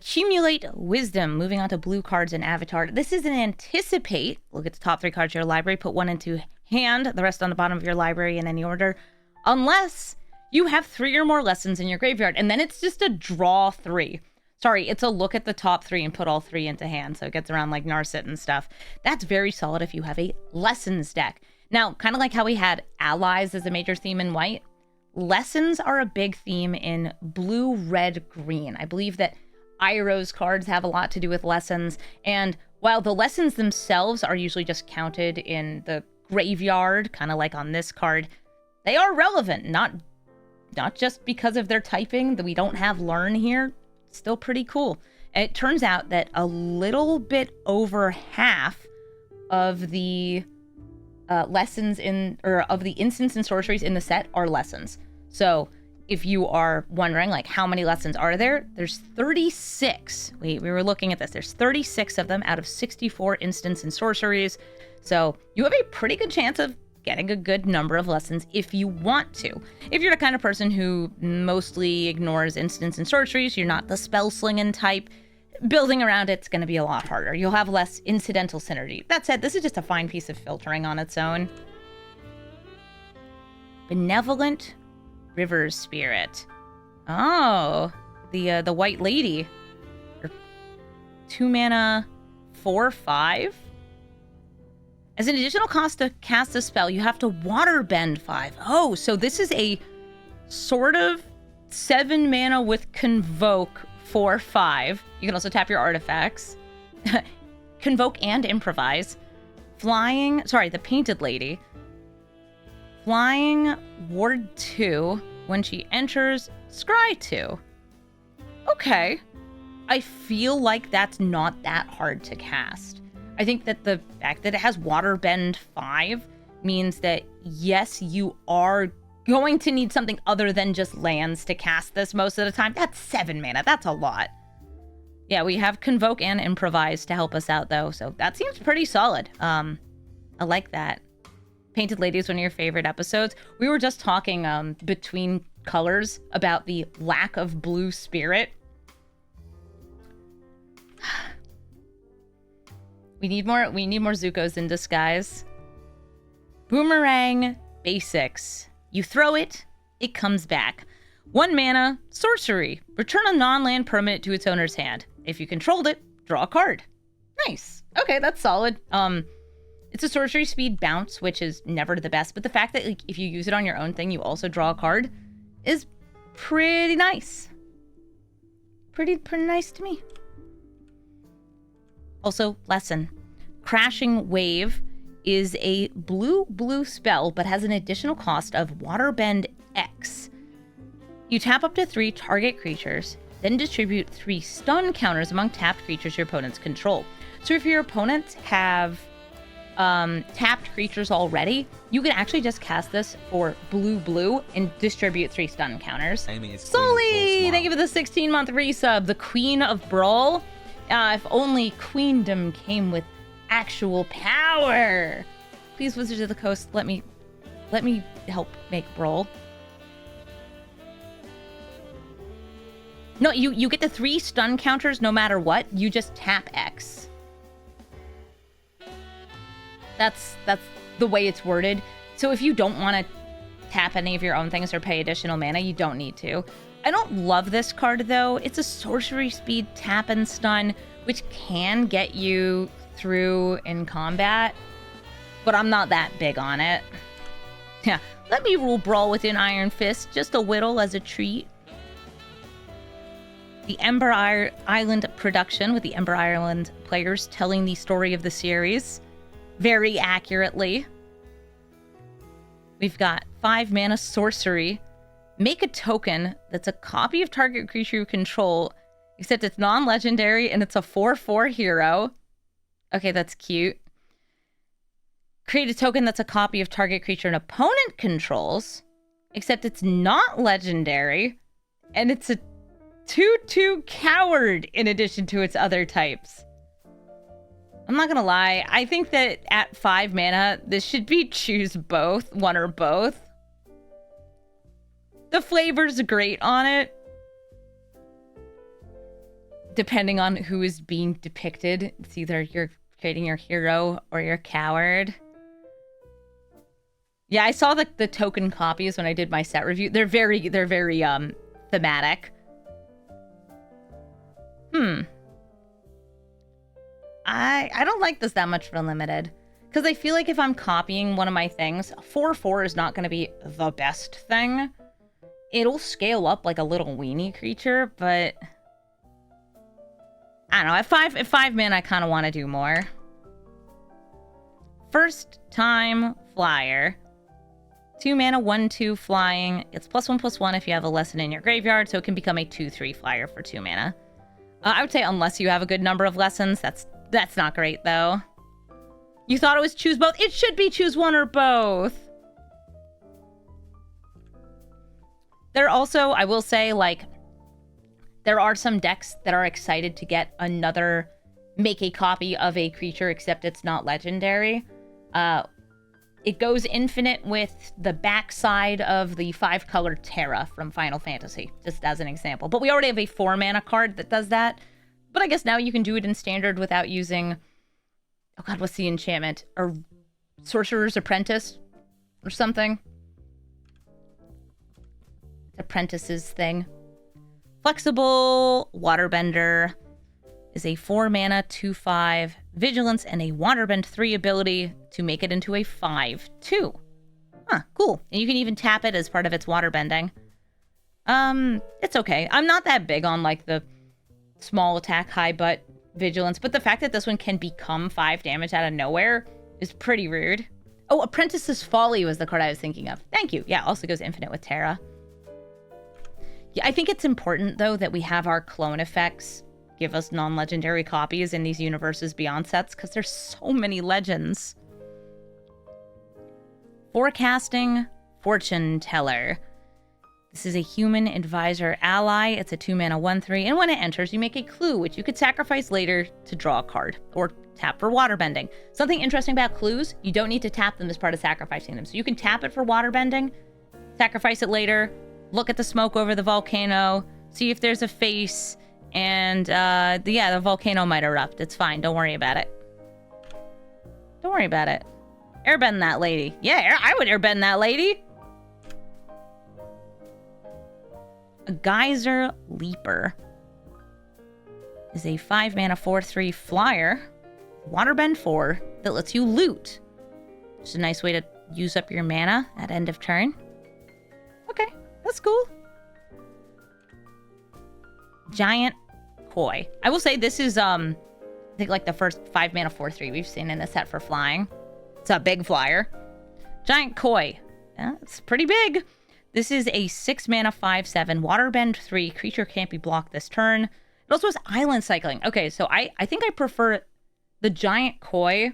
Accumulate wisdom. Moving on to blue cards and avatar. This is an anticipate. Look at the top 3 cards of your library. Put 1 into hand, the rest on the bottom of your library in any order. Unless you have 3 or more lessons in your graveyard. And then it's just a draw 3. Sorry, it's a look at the top 3 and put all 3 into hand. So it gets around like Narset and stuff. That's very solid if you have a lessons deck. Now, kind of like how we had allies as a major theme in white, lessons are a big theme in blue, red, green. I believe that Iroh's cards have a lot to do with lessons. And while the lessons themselves are usually just counted in the graveyard, kind of like on this card, they are relevant, not just because of their typing, that we don't have learn here. Still pretty cool. And it turns out that a little bit over half of the lessons of the instants and sorceries in the set are lessons. So if you are wondering, like, how many lessons are there? There's 36. We were looking at this. There's 36 of them out of 64 instants and sorceries. So you have a pretty good chance of getting a good number of lessons if you want to. If you're the kind of person who mostly ignores instants and sorceries, you're not the spell slinging type, building around it's going to be a lot harder. You'll have less incidental synergy. That said, this is just a fine piece of filtering on its own. Benevolent River Spirit. Oh, the white lady. 2 mana, 4/5. As an additional cost to cast a spell, you have to waterbend 5. Oh, so this is a sort of 7 mana with Convoke 4/5. You can also tap your artifacts. Convoke and improvise. Flying, sorry, the painted lady. Flying Ward 2. When she enters, scry 2. Okay. I feel like that's not that hard to cast. I think that the fact that it has Waterbend 5 means that, yes, you are going to need something other than just lands to cast this most of the time. That's 7 mana. That's a lot. Yeah, we have Convoke and Improvise to help us out, though, so that seems pretty solid. I like that. Painted Lady is one of your favorite episodes. We were just talking between colors about the lack of blue spirit. We need more Zuko's in disguise. Boomerang basics. You throw it, it comes back. 1 mana, sorcery. Return a non-land permanent to its owner's hand. If you controlled it, draw a card. Nice. Okay, that's solid. It's a sorcery speed bounce, which is never the best, but the fact that, like, if you use it on your own thing, you also draw a card is pretty nice. Pretty nice to me. Also, lesson. Crashing Wave is a blue spell, but has an additional cost of Waterbend X. You tap up to 3 target creatures, then distribute 3 stun counters among tapped creatures your opponents control. So if your opponents have tapped creatures already, you can actually just cast this for blue and distribute 3 stun counters. Sully! Thank you for the 16-month resub. The Queen of Brawl. If only Queendom came with actual power. Please, Wizards of the Coast, let me help make Brawl. No, you get the 3 stun counters no matter what. You just tap X. That's the way it's worded. So if you don't want to tap any of your own things or pay additional mana, you don't need to. I don't love this card, though. It's a sorcery speed tap and stun, which can get you through in combat, but I'm not that big on it. Yeah, let me rule Brawl within Iron Fist, just a whittle as a treat. The Ember Island production, with the Ember Island players telling the story of the series very accurately. We've got 5 mana sorcery. Make a token that's a copy of target creature you control, except it's non-legendary and it's a 4/4 hero. Okay, that's cute. Create a token that's a copy of target creature an opponent controls, except it's not legendary, and it's a 2/2 coward in addition to its other types. I'm not gonna lie, I think that at 5 mana, this should be choose both, one or both. The flavor's great on it. depending on who is being depicted. It's either you're creating your hero or your coward. Yeah, I saw the token copies when I did my set review. They're very thematic. I don't like this that much for limited. Because I feel like if I'm copying one of my things, 4/4 is not going to be the best thing. It'll scale up like a little weenie creature, but I don't know. At 5 mana, I kind of want to do more. First time flyer. 2 mana, 1/2 flying. It's +1/+1 if you have a lesson in your graveyard, so it can become a 2/3 flyer for 2 mana. I would say unless you have a good number of lessons, that's not great though. You thought it was choose both? It should be choose one or both. There also, I will say, like, there are some decks that are excited to get another, make a copy of a creature, except it's not legendary. It goes infinite with the backside of the 5-color Terra from Final Fantasy, just as an example. But we already have a 4-mana card that does that. But I guess now you can do it in Standard without using... Oh god, what's the enchantment? Or Sorcerer's Apprentice? Or something? Apprentices thing. Flexible Waterbender is a 4-mana, 2/5 vigilance and a Waterbend 3 ability to make it into a 5/2. Huh, cool. And you can even tap it as part of its waterbending. It's okay. I'm not that big on like the small attack, high butt vigilance, but the fact that this one can become 5 damage out of nowhere is pretty rude. Oh, Apprentice's Folly was the card I was thinking of. Thank you. Yeah, also goes infinite with Terra. Yeah, I think it's important, though, that we have our clone effects give us non-legendary copies in these Universes Beyond sets, because there's so many legends. Forecasting Fortune Teller. This is a human advisor ally. It's a 2-mana 1/3, and when it enters, you make a clue, which you could sacrifice later to draw a card, or tap for waterbending. Something interesting about clues, you don't need to tap them as part of sacrificing them. So you can tap it for waterbending, sacrifice it later, look at the smoke over the volcano, see if there's a face, and yeah, the volcano might erupt. It's fine. Don't worry about it. Don't worry about it. Airbend that lady. Yeah, I would airbend that lady. A Geyser Leaper is a 5-mana 4/3 flyer, Waterbend 4, that lets you loot. Just a nice way to use up your mana at end of turn. Okay, that's cool. Giant Koi. I will say this is, I think, like the first 5-mana 4/3 we've seen in the set for flying. It's a big flyer. Giant Koi. Yeah, it's pretty big. This is a 6-mana 5/7 Waterbend 3. Creature can't be blocked this turn. It also has Island Cycling. Okay, so I think I prefer the Giant Koi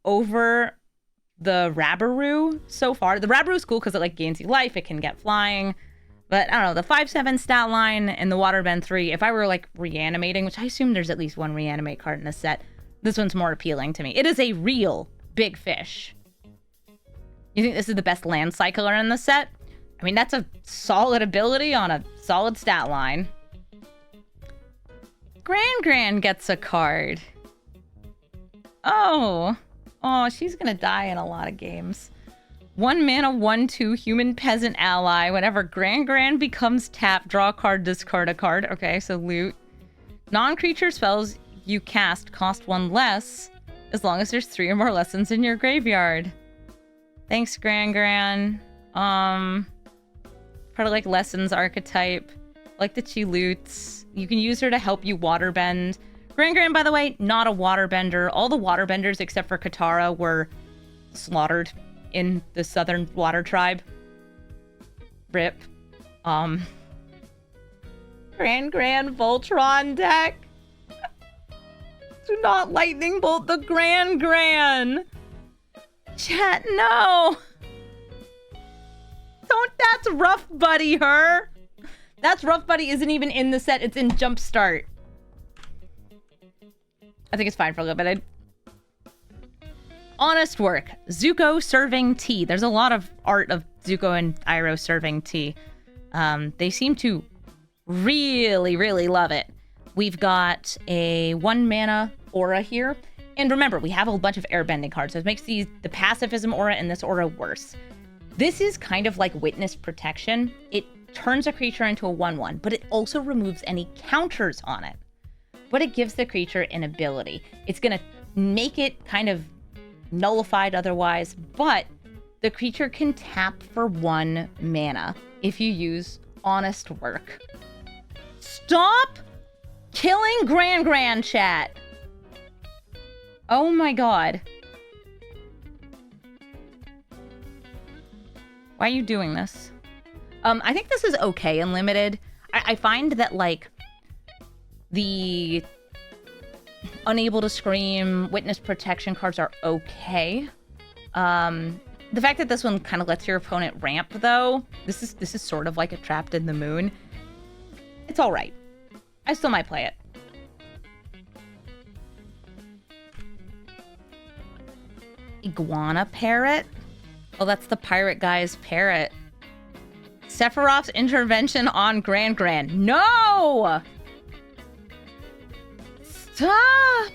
over the Rabaroo so far. The Rabaroo is cool because it like gains you life. It can get flying. But I don't know, the 5/7 stat line and the Waterbend 3, if I were like reanimating, which I assume there's at least one reanimate card in this set, this one's more appealing to me. It is a real big fish. You think this is the best land cycler in the set? I mean, that's a solid ability on a solid stat line. Gran-gran gets a card. Oh, she's gonna die in a lot of games. 1-mana 1/2 human peasant ally. Whenever Gran-gran becomes tapped, draw a card, discard a card. Okay, so loot. Non-creature spells you cast cost 1 less, as long as there's 3 or more lessons in your graveyard. Thanks, Gran-gran. Part of like lessons archetype. Like that she loots. You can use her to help you waterbend. Gran-gran, by the way, not a waterbender. All the waterbenders except for Katara were slaughtered in the Southern Water Tribe. RIP. Gran-gran Voltron deck. Do not lightning bolt the Gran-gran. Chat, no. Don't, that's Rough Buddy her. That's Rough Buddy isn't even in the set. It's in Jumpstart. I think it's fine for a little bit. Honest work. Zuko serving tea. There's a lot of art of Zuko and Iroh serving tea. They seem to really, really love it. We've got a 1 mana aura here. And remember, we have a bunch of airbending cards, so it makes the pacifism aura and this aura worse. This is kind of like witness protection. It turns a creature into a 1/1, but it also removes any counters on it. But it gives the creature an ability. It's going to make it kind of nullified otherwise, but the creature can tap for 1 mana if you use Honest Work. Stop killing Gran-gran, chat. Oh my god. Why are you doing this? I think this is okay in limited. I find that, like, the Unable to Scream, Witness Protection cards are okay. The fact that this one kind of lets your opponent ramp, though, this is sort of like a Trapped in the Moon. It's alright. I still might play it. Iguana parrot? Oh, that's the pirate guy's parrot. Sephiroth's intervention on Gran-gran. No! Stop!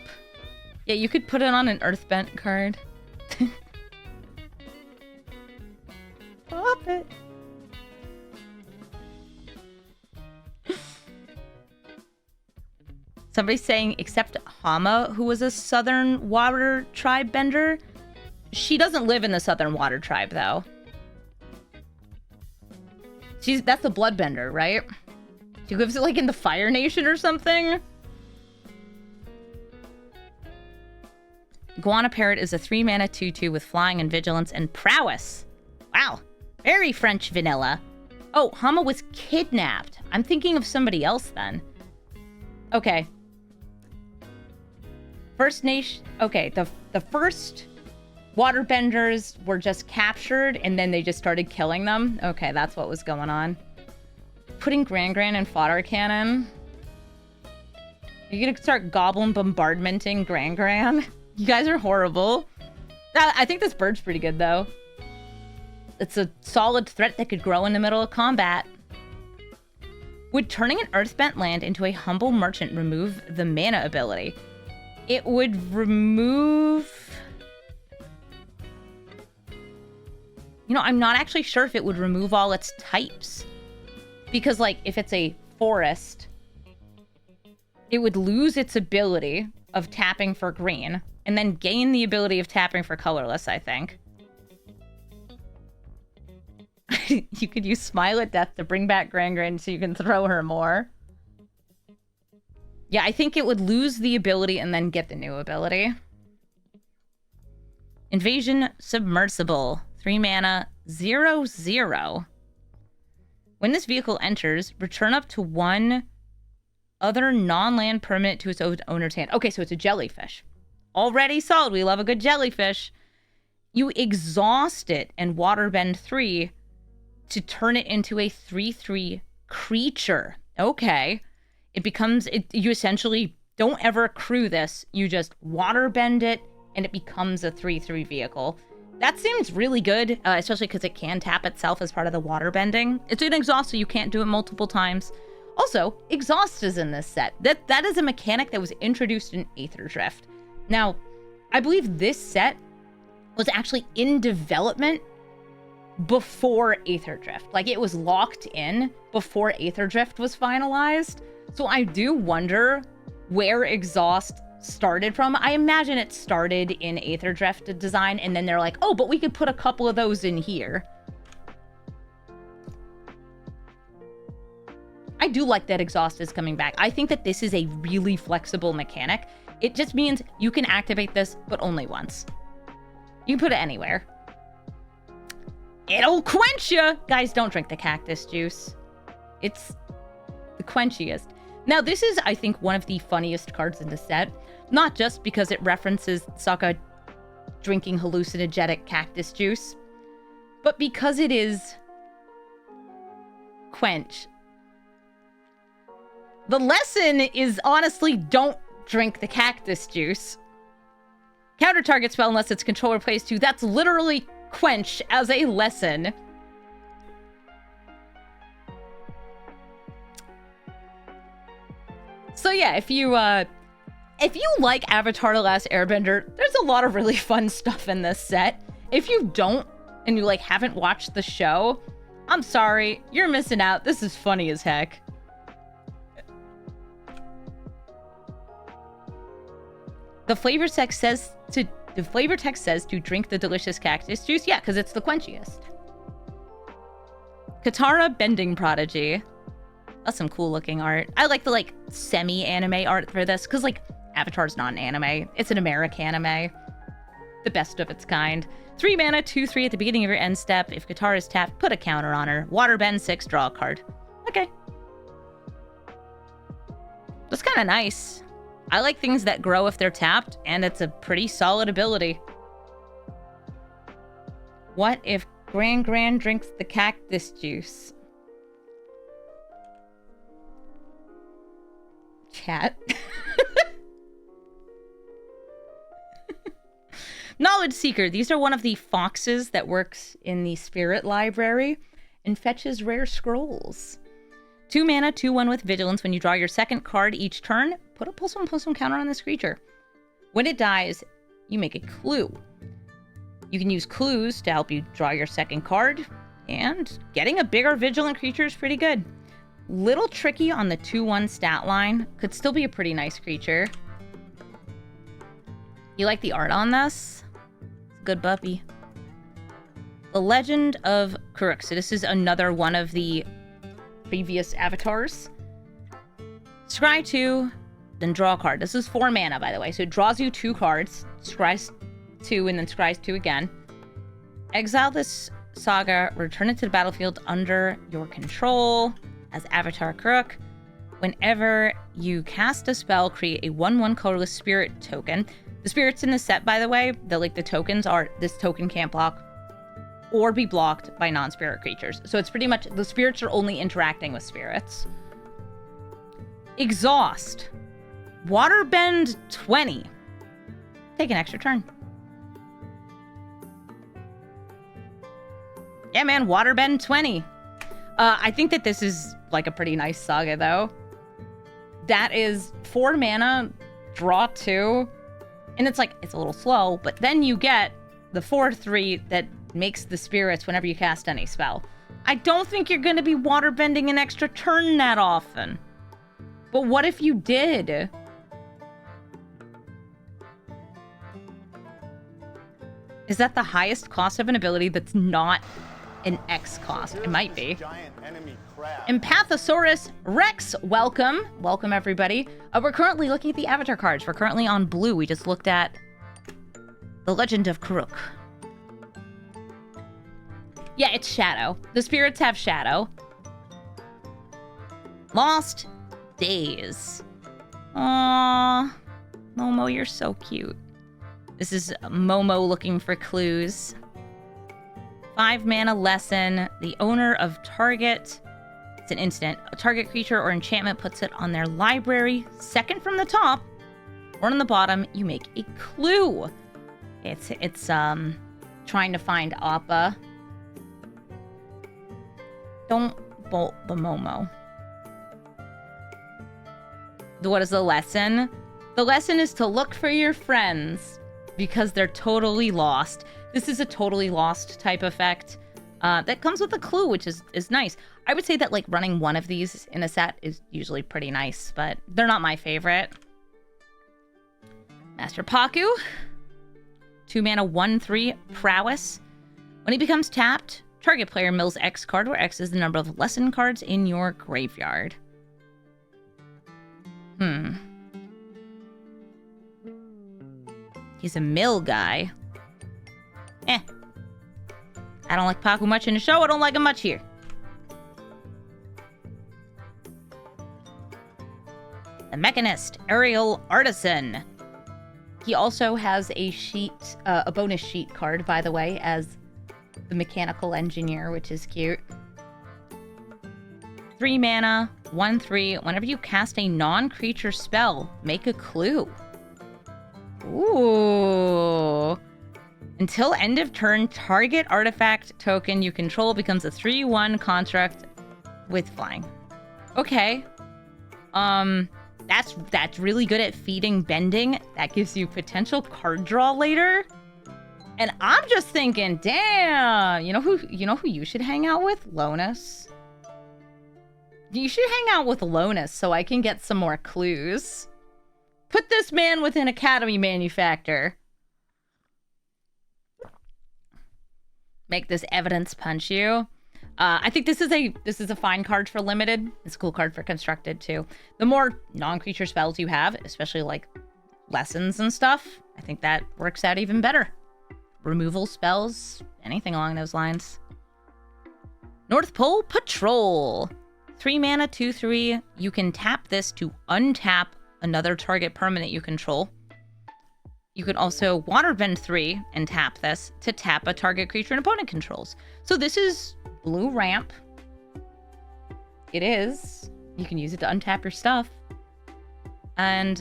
Yeah, you could put it on an Earthbent card. Stop it. Somebody's saying, except Hama, who was a Southern Water Tribe bender. She doesn't live in the Southern Water Tribe, though. That's the Bloodbender, right? She lives, like, in the Fire Nation or something? Iguana Parrot is a 3-mana 2/2 with flying and vigilance and prowess. Wow. Very French vanilla. Oh, Hama was kidnapped. I'm thinking of somebody else, then. Okay. First Nation... Okay, the first Waterbenders were just captured, and then they just started killing them. Okay, that's what was going on. Putting Gran-gran in fodder cannon. You're gonna start goblin bombardmenting Gran-gran? You guys are horrible. I think this bird's pretty good, though. It's a solid threat that could grow in the middle of combat. Would turning an Earthbent land into a humble merchant remove the mana ability? It would remove... You know, I'm not actually sure if it would remove all its types. Because, like, if it's a forest, it would lose its ability of tapping for green, and then gain the ability of tapping for colorless, I think. You could use Smile at Death to bring back Gran-gran so you can throw her more. Yeah, I think it would lose the ability and then get the new ability. Invasion Submersible. 3 mana, 0/0. When this vehicle enters, return up to 1 other non-land permanent to its owner's hand. Okay, so it's a jellyfish. Already solid. We love a good jellyfish. You exhaust it and waterbend 3 to turn it into a 3/3 creature. Okay. It becomes... You essentially don't ever accrue this. You just waterbend it, and it becomes a 3/3 vehicle. That seems really good, especially because it can tap itself as part of the waterbending. It's an exhaust, so you can't do it multiple times. Also, exhaust is in this set. That is a mechanic that was introduced in Aether Drift. Now, I believe this set was actually in development before Aether Drift. Like, it was locked in before Aether Drift was finalized. So I do wonder where exhaust started from. I imagine it started in Aether Drift design, and then they're like, oh, but we could put a couple of those in here. I do like that exhaust is coming back. I think that this is a really flexible mechanic. It just means you can activate this, but only once. You can put it anywhere. It'll quench you! Guys, don't drink the cactus juice. It's the quenchiest. Now, this is, I think, one of the funniest cards in the set. Not just because it references Sokka drinking hallucinogenic cactus juice, but because it is quench. The lesson is, honestly, don't drink the cactus juice. Counter target spell unless its controller plays 2. That's literally quench as a lesson. So yeah, if you like Avatar: The Last Airbender, there's a lot of really fun stuff in this set. If you don't, and you like haven't watched the show, I'm sorry, you're missing out. This is funny as heck. The flavor text says to drink the delicious cactus juice. Yeah, because it's the quenchiest. Katara bending prodigy. That's some cool looking art. I like the like semi-anime art for this because like Avatar's not an anime. It's an American anime. The best of its kind. 3 mana, 2/3 at the beginning of your end step. If Katara is tapped, put a counter on her. Waterbend 6, draw a card. Okay. That's kind of nice. I like things that grow if they're tapped, and it's a pretty solid ability. What if Gran-gran drinks the cactus juice? Chat. Knowledge Seeker. These are one of the foxes that works in the Spirit Library and fetches rare scrolls. 2 mana, 2/1 with Vigilance. When you draw your second card each turn, put a +1/+1 counter on this creature. When it dies, you make a clue. You can use clues to help you draw your second card, and getting a bigger Vigilant creature is pretty good. Little tricky on the 2/1 stat line. Could still be a pretty nice creature. You like the art on this? It's a good puppy. The Legend of Kuruk. So this is another one of the previous avatars. Scry 2, then draw a card. This is 4 mana, by the way. So it draws you 2 cards. Scries 2 and then scries 2 again. Exile this saga. Return it to the battlefield under your control as Avatar Kuruk. Whenever you cast a spell, create a 1/1 colorless spirit token. The spirits in the set, by the way, the tokens are, this token can't block or be blocked by non-spirit creatures. So it's pretty much, the spirits are only interacting with spirits. Exhaust. Waterbend 20. Take an extra turn. Yeah, man, Waterbend 20. I think that this is like a pretty nice saga, though. That is 4 mana, draw 2, and it's like, it's a little slow, but then you get the 4/3 that makes the spirits whenever you cast any spell. I don't think you're going to be waterbending an extra turn that often. But what if you did? Is that the highest cost of an ability that's not an X cost? It might be. Empathosaurus Rex, welcome. Welcome, everybody. We're currently looking at the avatar cards. We're currently on blue. We just looked at The Legend of Kuruk. Yeah, it's Shadow. The spirits have Shadow. Lost Days. Aww. Momo, you're so cute. This is Momo looking for clues. 5 mana lesson. The owner of target. It's an instant. A target creature or enchantment puts it on their library. Second from the top. Or on the bottom, you make a clue. It's trying to find Appa. Don't bolt the Momo. What is the lesson? The lesson is to look for your friends because they're totally lost. This is a totally lost type effect that comes with a clue, which is nice. I would say that like running one of these in a set is usually pretty nice, but they're not my favorite. Master Pakku. 2 mana, 1/3 prowess. When he becomes tapped, target player mills X card, where X is the number of lesson cards in your graveyard. He's a mill guy. I don't like Pakku much in the show. I don't like him much here. The Mechanist, Aerial Artisan. He also has a sheet, a bonus sheet card, by the way, as the Mechanical Engineer, which is cute. 3 mana, 1/3. Whenever you cast a non-creature spell, make a clue. Ooh. Until end of turn, target artifact token you control becomes a 3/1 construct with flying. Okay. That's really good at feeding bending. That gives you potential card draw later. And I'm just thinking, damn, you know who you should hang out with? Lonus. You should hang out with Lonus so I can get some more clues. Put this man with an Academy manufactor. Make this evidence punch you. I think this is a fine card for limited. It's a cool card for constructed too. The more non-creature spells you have, especially like lessons and stuff, I think that works out even better. Removal spells, anything along those lines. North Pole Patrol. 3 mana, 2/3. You can tap this to untap another target permanent you control. You can also Waterbend 3 and tap this to tap a target creature an opponent controls. So this is blue ramp. It is. You can use it to untap your stuff. And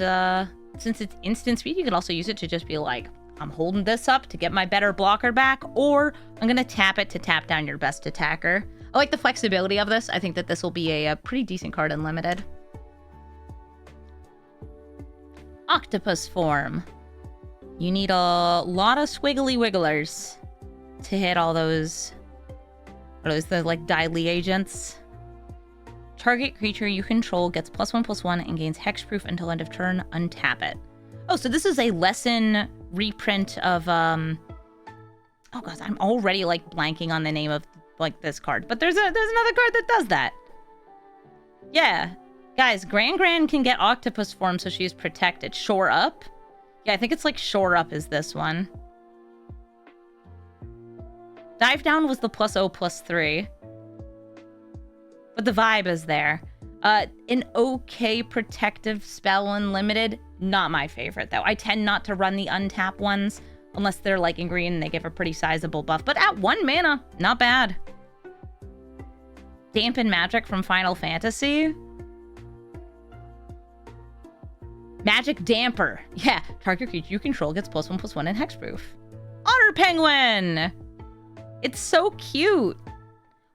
since it's instant speed, you can also use it to just be like, I'm holding this up to get my better blocker back, or I'm going to tap it to tap down your best attacker. I like the flexibility of this. I think that this will be a pretty decent card in limited. Octopus form. You need a lot of squiggly wigglers to hit all those. Are those the like deadly agents? Target creature you control gets +1/+1 and gains hexproof until end of turn. Untap it. Oh, so this is a lesson reprint of oh gosh, I'm already like blanking on the name of like this card, but there's another card that does that. Yeah, guys, Gran-gran can get octopus form, so she's protected. Shore up. Yeah, I think it's like shore up is this one. Dive down was the +0/+3, but the vibe is there. An okay protective spell unlimited. Not my favorite, though. I tend not to run the untap ones unless they're like in green and they give a pretty sizable buff. But at 1 mana, not bad. Dampen Magic from Final Fantasy. Magic Damper. Yeah, target creature you control gets +1/+1 and hexproof. Otter-penguin! It's so cute.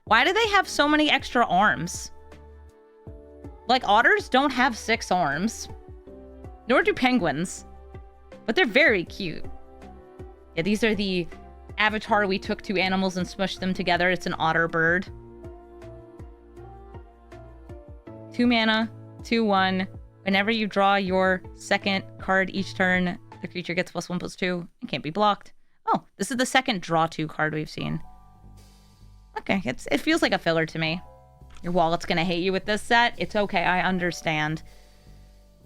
Why do they have so many extra arms? Like, otters don't have 6 arms. Nor do penguins. But they're very cute. Yeah, these are the avatar we took 2 animals and smushed them together. It's an otter bird. 2 mana, 2/1. Whenever you draw your second card each turn, the creature gets +1/+2 and can't be blocked. Oh, this is the second draw 2 card we've seen. Okay, it feels like a filler to me. Your wallet's gonna hate you with this set. It's okay, I understand.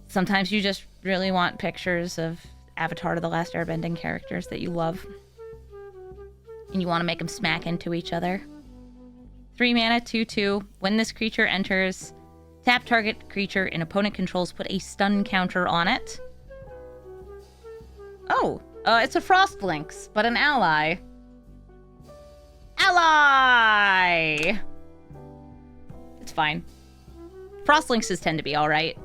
Sometimes you just really want pictures of Avatar to the Last Airbending characters that you love. And you want to make them smack into each other. 3 mana, 2/2. When this creature enters, tap target creature an opponent controls, put a stun counter on it. Oh, it's a Frost Lynx, but an ally. Ally! It's fine. Frost Lynxes tend to be alright.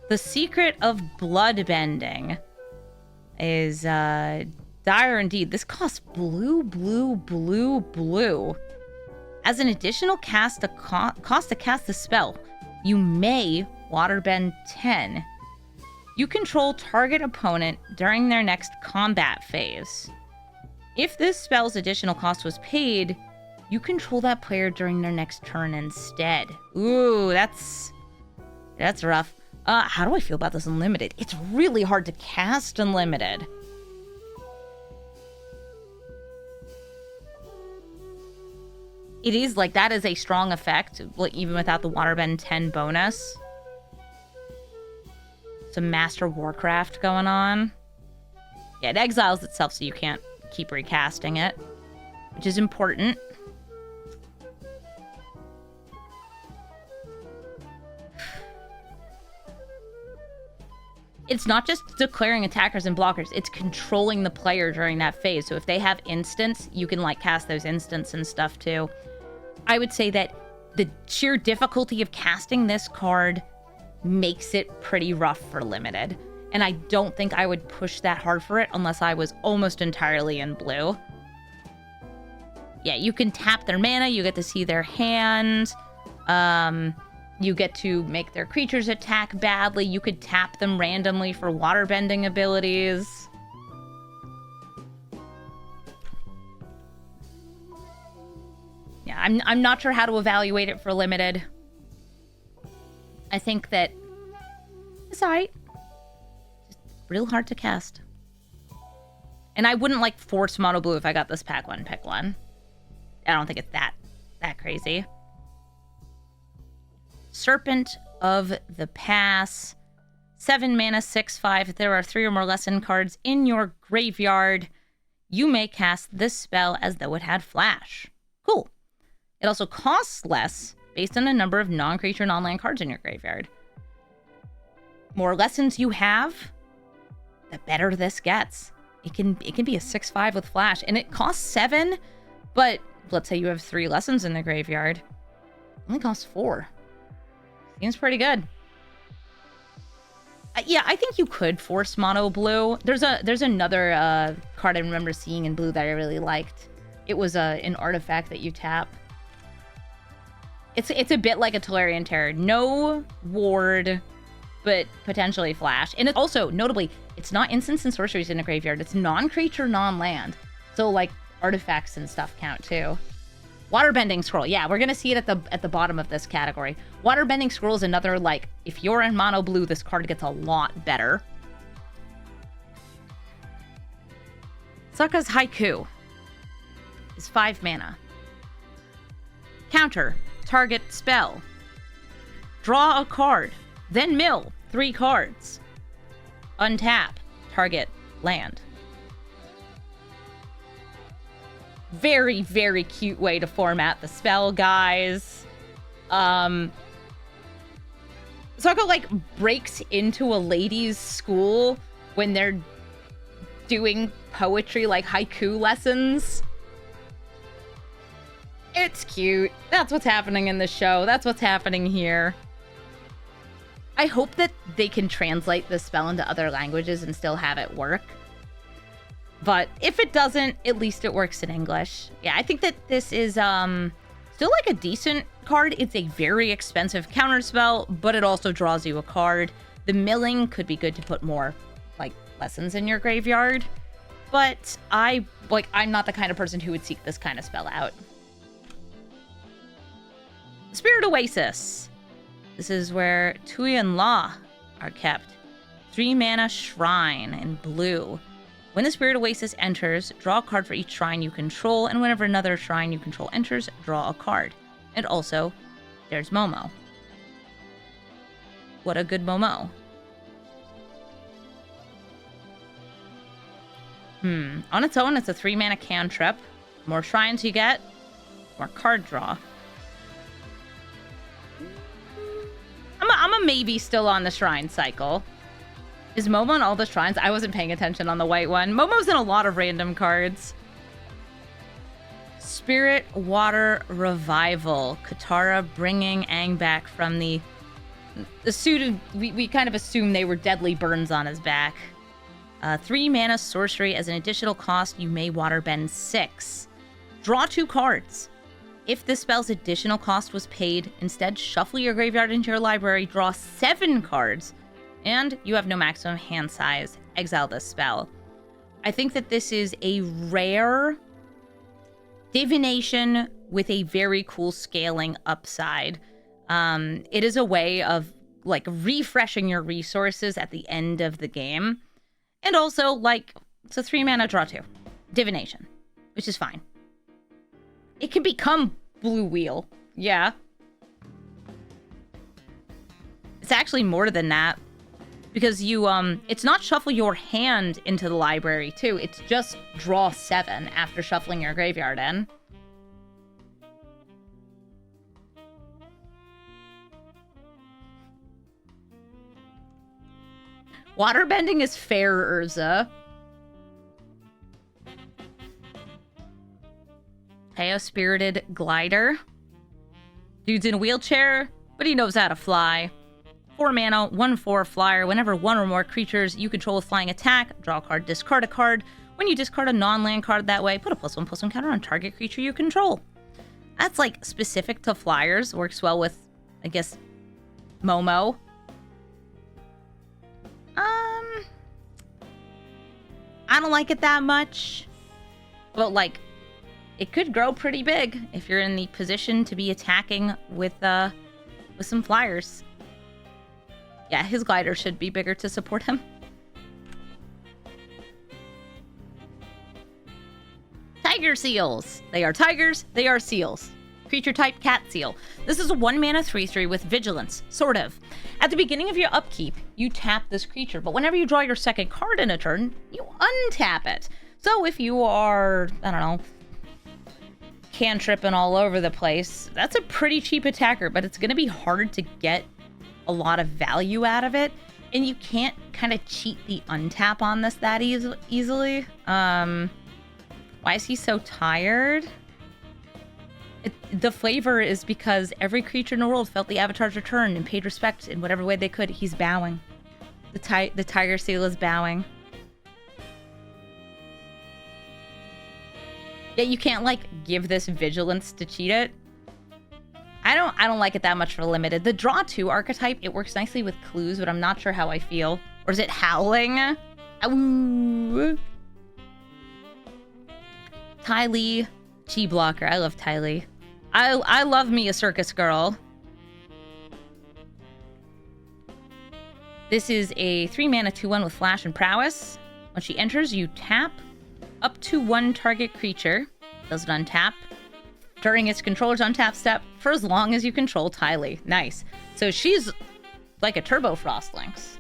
The secret of bloodbending is dire indeed. This costs blue, blue, blue, blue. As an additional cost to cast the spell, you may waterbend 10. You control target opponent during their next combat phase. If this spell's additional cost was paid, you control that player during their next turn instead. Ooh, that's rough. How do I feel about this unlimited? It's really hard to cast unlimited. It is like, that is a strong effect, like, even without the Waterbend 10 bonus. Some Master Warcraft going on. Yeah, it exiles itself so you can't keep recasting it, which is important. It's not just declaring attackers and blockers, it's controlling the player during that phase. So if they have instants, you can like cast those instants and stuff too. I would say that the sheer difficulty of casting this card makes it pretty rough for limited. And I don't think I would push that hard for it unless I was almost entirely in blue. Yeah, you can tap their mana, you get to see their hand. You get to make their creatures attack badly. You could tap them randomly for waterbending abilities. Yeah, I'm not sure how to evaluate it for limited. I think that it's alright. Just real hard to cast. And I wouldn't like force mono blue if I got this pack one, pick one. I don't think it's that crazy. Serpent of the Pass. 7 mana, 6/5. If there are 3 or more lesson cards in your graveyard, you may cast this spell as though it had flash. Cool. It also costs less based on a number of non-creature, non-land cards in your graveyard. More lessons you have, the better this gets. It can be a 6/5 with flash, and it costs 7, but let's say you have 3 lessons in the graveyard. It only costs 4. Seems pretty good. Yeah, I think you could force mono blue. There's another card I remember seeing in blue that I really liked. It was an artifact that you tap. It's a bit like a Tolarian Terror. No ward, but potentially flash. And it also, notably, it's not instants and sorceries in the graveyard. It's non-creature, non-land. So, like, artifacts and stuff count, too. Waterbending Scroll. Yeah, we're going to see it at the bottom of this category. Waterbending Scroll is another, like, if you're in mono blue, this card gets a lot better. Sokka's Haiku is 5 mana. Counter. Target spell. Draw a card. Then mill 3 cards. Untap. Target land. Very, very cute way to format the spell, guys. Sokka, like, breaks into a ladies' school when they're doing poetry, like haiku lessons. It's cute. That's what's happening in the show. That's what's happening here. I hope that they can translate this spell into other languages and still have it work. But if it doesn't, at least it works in English. Yeah, I think that this is still like a decent card. It's a very expensive counter spell, but it also draws you a card. The milling could be good to put more, like, lessons in your graveyard. But I'm not the kind of person who would seek this kind of spell out. Spirit Oasis. This is where Tui and La are kept. 3 mana shrine in blue. When the Spirit Oasis enters, draw a card for each shrine you control, and whenever another shrine you control enters, draw a card. And also, there's Momo. What a good Momo. On its own, it's a 3 mana cantrip. More shrines you get, more card draw. I'm a maybe still on the shrine cycle. Is Momo on all the shrines? I wasn't paying attention on the white one. Momo's in a lot of random cards. Spirit Water Revival. Katara bringing Aang back from the suit. We kind of assume they were deadly burns on his back. 3 mana sorcery. As an additional cost, you may waterbend 6. Draw 2 cards. If this spell's additional cost was paid, instead shuffle your graveyard into your library, draw 7 cards, and you have no maximum hand size. Exile this spell. I think that this is a rare divination with a very cool scaling upside. It is a way of, like, refreshing your resources at the end of the game. And also, like, it's a 3 mana draw 2. Divination, which is fine. It can become Blue Wheel. Yeah. It's actually more than that. Because you, it's not shuffle your hand into the library, too. It's just draw 7 after shuffling your graveyard in. Waterbending is fair, Urza. Chaos-spirited glider. Dude's in a wheelchair, but he knows how to fly. 4 mana, 1/4 flyer. Whenever one or more creatures you control with flying attack, draw a card, discard a card. When you discard a non-land card that way, put a +1/+1 counter on target creature you control. That's, like, specific to flyers. Works well with, I guess, Momo. I don't like it that much. But, like, it could grow pretty big if you're in the position to be attacking with some flyers. Yeah, his glider should be bigger to support him. Tiger seals. They are tigers. They are seals. Creature type cat seal. This is a 1-mana 3/3 with vigilance, sort of. At the beginning of your upkeep, you tap this creature, but whenever you draw your second card in a turn, you untap it. So if you are, I don't know, cantripping all over the place, that's a pretty cheap attacker, but it's going to be hard to get a lot of value out of it, and you can't kind of cheat the untap on this that easily. Why is he so tired? The flavor is because every creature in the world felt the avatar's return and paid respect in whatever way they could. He's bowing. The tiger seal is bowing. Yeah, you can't, like, give this vigilance to cheat it. I don't like it that much for limited. The draw 2 archetype, it works nicely with clues, but I'm not sure how I feel. Or is it howling? Ooh. Ty Lee, Chi blocker. I love Ty Lee. I love me a circus girl. This is a 3-mana 2/1 with flash and prowess. When she enters, you tap up to 1 target creature. Doesn't untap. During its controller's untap step, for as long as you control Ty Lee. Nice. So she's like a Turbo Frostlings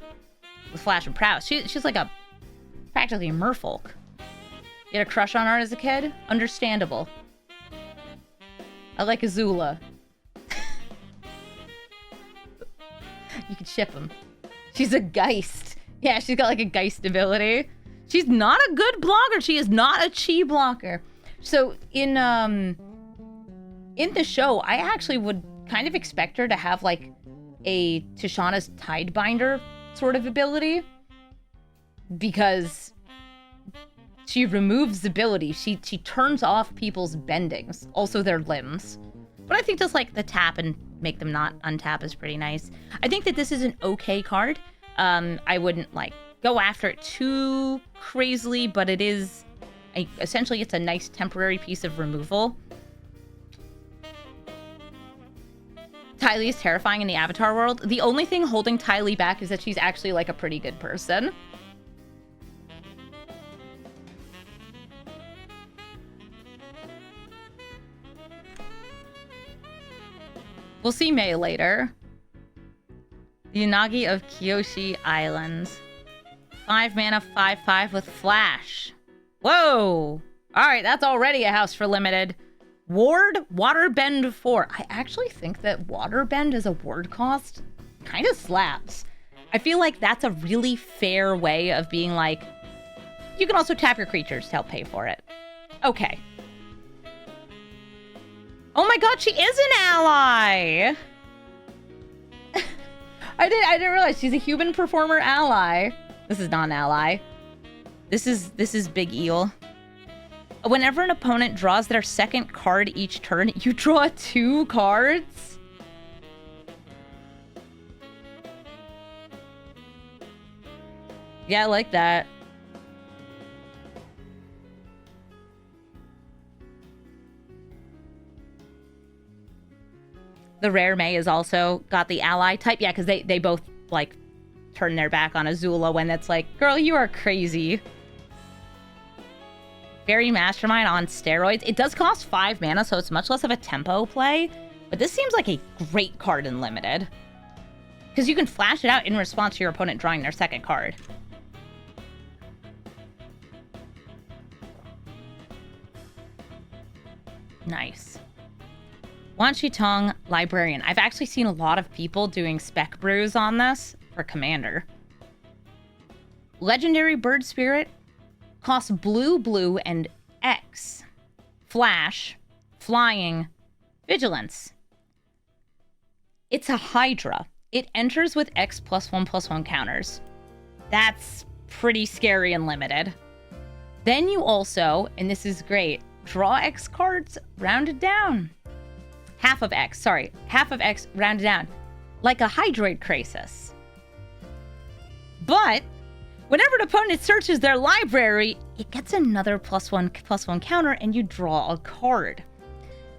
with flash and prowess. She's like a practically a merfolk. You had a crush on her as a kid? Understandable. I like Azula. You could ship him. She's a Geist. Yeah, she's got like a Geist ability. She's not a good blocker. She is not a Chi blocker. So in the show, I actually would kind of expect her to have like a Tishana's Tidebinder sort of ability, because she removes ability. She turns off people's bendings, also their limbs. But I think just like the tap and make them not untap is pretty nice. I think that this is an okay card. I wouldn't like go after it too crazily, but it is essentially it's a nice temporary piece of removal. Ty Lee is terrifying in the Avatar world. The only thing holding Ty Lee back is that she's actually like a pretty good person. We'll see May later. The Unagi of Kyoshi Islands. 5 mana, 5/5 with flash. Whoa! Alright, that's already a house for limited. Ward, Waterbend 4. I actually think that Waterbend as a ward cost kind of slaps. I feel like that's a really fair way of being like, you can also tap your creatures to help pay for it. Okay. Oh my god, she is an ally! I didn't realize she's a human performer ally. This is not an ally. This is Big Eel. Whenever an opponent draws their second card each turn, you draw 2 cards. Yeah, I like that. The rare May is also got the ally type. Yeah, because they both, like, turn their back on Azula when it's like, girl, you are crazy. Fairy Mastermind on steroids. It does cost 5 mana, so it's much less of a tempo play. But this seems like a great card in limited, because you can flash it out in response to your opponent drawing their second card. Nice. Wan Shi Tong, Librarian. I've actually seen a lot of people doing spec brews on this for Commander. Legendary Bird Spirit. Costs blue, and X. Flash. Flying. Vigilance. It's a Hydra. It enters with X +1/+1 counters. That's pretty scary and limited. Then you also, and this is great, draw X cards rounded down. Half of X rounded down. like a Hydroid Crisis. But whenever an opponent searches their library, it gets another +1/+1 counter and you draw a card.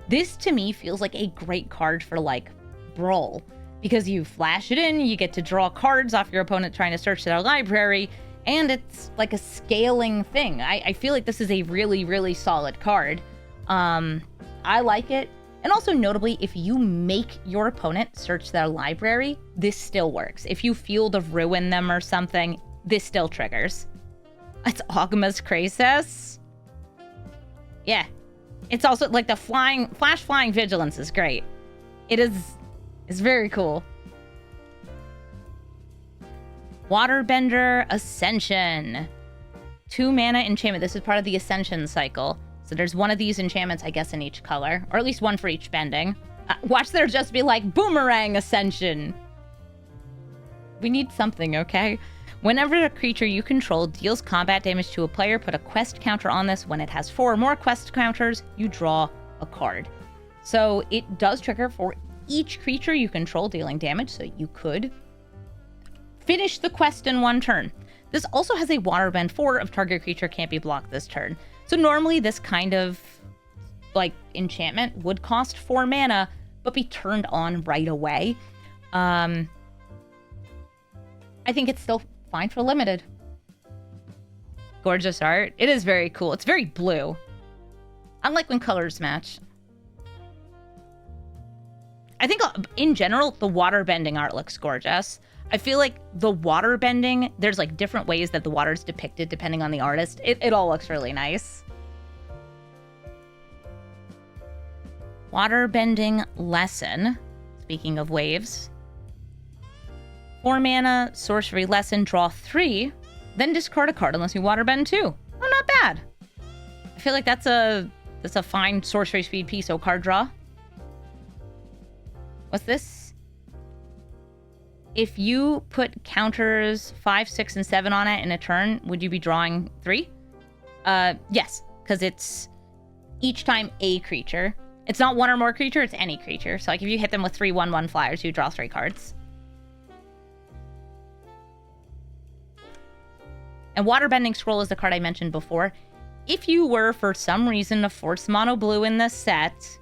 This to me feels like a great card for like Brawl, because you flash it in, you get to draw cards off your opponent trying to search their library, and it's like a scaling thing. I feel like this is a really, really solid card. I like it. And also notably, if you make your opponent search their library, this still works. If you Field of Ruin them or something, this still triggers. It's Ogma's Crisis. Yeah. It's also like the flash flying vigilance is great. It's very cool. Waterbender Ascension. 2 mana enchantment. This is part of the Ascension cycle. So there's one of these enchantments, I guess, in each color. Or at least one for each bending. Watch there just be like, Boomerang Ascension. We need something, okay? Whenever a creature you control deals combat damage to a player, put a quest counter on this. When it has 4 or more quest counters, you draw a card. So it does trigger for each creature you control dealing damage, so you could finish the quest in 1 turn. This also has a Waterbend 4 of target creature can't be blocked this turn. So normally this kind of like enchantment would cost 4 mana, but be turned on right away. I think it's still fine for limited. Gorgeous art. It is very cool. It's very blue. I like when colors match. I think in general, the water bending art looks gorgeous. I feel like the water bending, there's like different ways that the water is depicted depending on the artist. It all looks really nice. Water bending lesson. Speaking of waves. 4 mana, sorcery lesson, draw 3, then discard a card unless you waterbend 2. Oh, not bad. I feel like that's a fine sorcery speed piece, so card draw. What's this? If you put counters 5, 6, and 7 on it in a turn, would you be drawing 3? Yes, because it's each time a creature. It's not one or more creature, it's any creature. So like if you hit them with 3 1/1 flyers, you draw 3 cards. And Waterbending Scroll is the card I mentioned before. If you were, for some reason, to force mono blue in this set,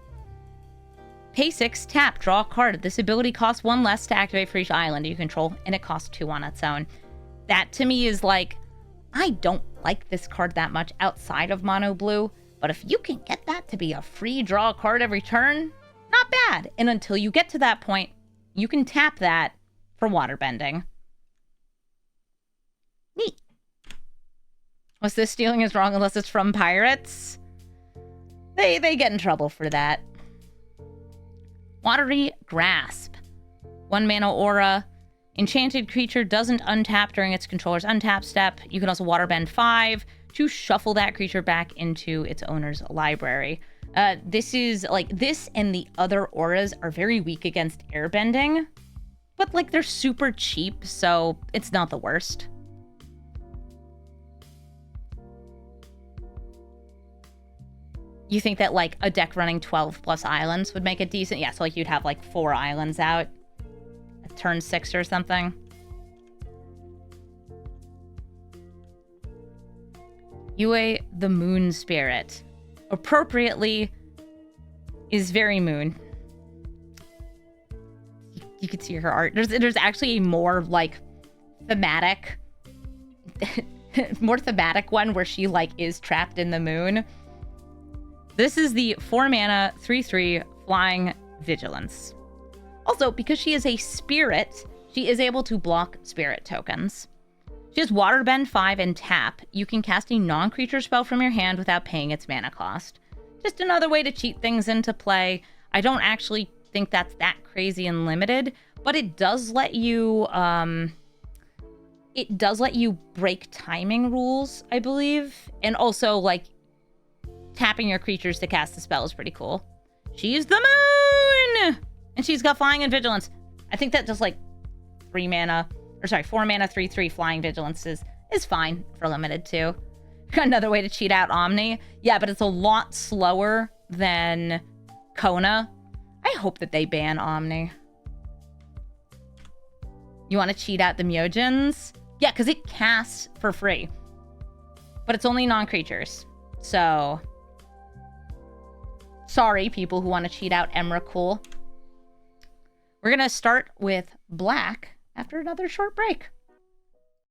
pay 6, tap, draw a card. This ability costs 1 less to activate for each island you control, and it costs 2 on its own. That, to me, is like, I don't like this card that much outside of mono blue, but if you can get that to be a free draw card every turn, not bad. And until you get to that point, you can tap that for Waterbending. Neat. What's this? Stealing is wrong unless it's from pirates? They get in trouble for that. Watery Grasp. 1 mana aura. Enchanted creature doesn't untap during its controller's untap step. You can also waterbend 5 to shuffle that creature back into its owner's library. This is like this and the other auras are very weak against airbending, but like they're super cheap, so it's not the worst. You think that like a deck running 12 plus islands would make it decent? Yeah, so like you'd have like 4 islands out at turn 6 or something. Yue the Moon Spirit. Appropriately is very moon. You could see her art. There's actually a more like thematic more thematic one where she like is trapped in the moon. This is the 4 mana 3/3 flying vigilance. Also, because she is a spirit, she is able to block spirit tokens. She has Waterbend 5 and tap. You can cast a non-creature spell from your hand without paying its mana cost. Just another way to cheat things into play. I don't actually think that's that crazy and limited, but it does let you break timing rules, I believe. And also like tapping your creatures to cast the spell is pretty cool. She's the moon! And she's got flying and vigilance. I think that just like 4 mana 3/3 flying vigilance is fine for limited too. Another way to cheat out Omni. Yeah, but it's a lot slower than Kona. I hope that they ban Omni. You want to cheat out the Myojins? Yeah, because it casts for free. But it's only non-creatures. So, sorry, people who want to cheat out Emrakul. We're going to start with black after another short break.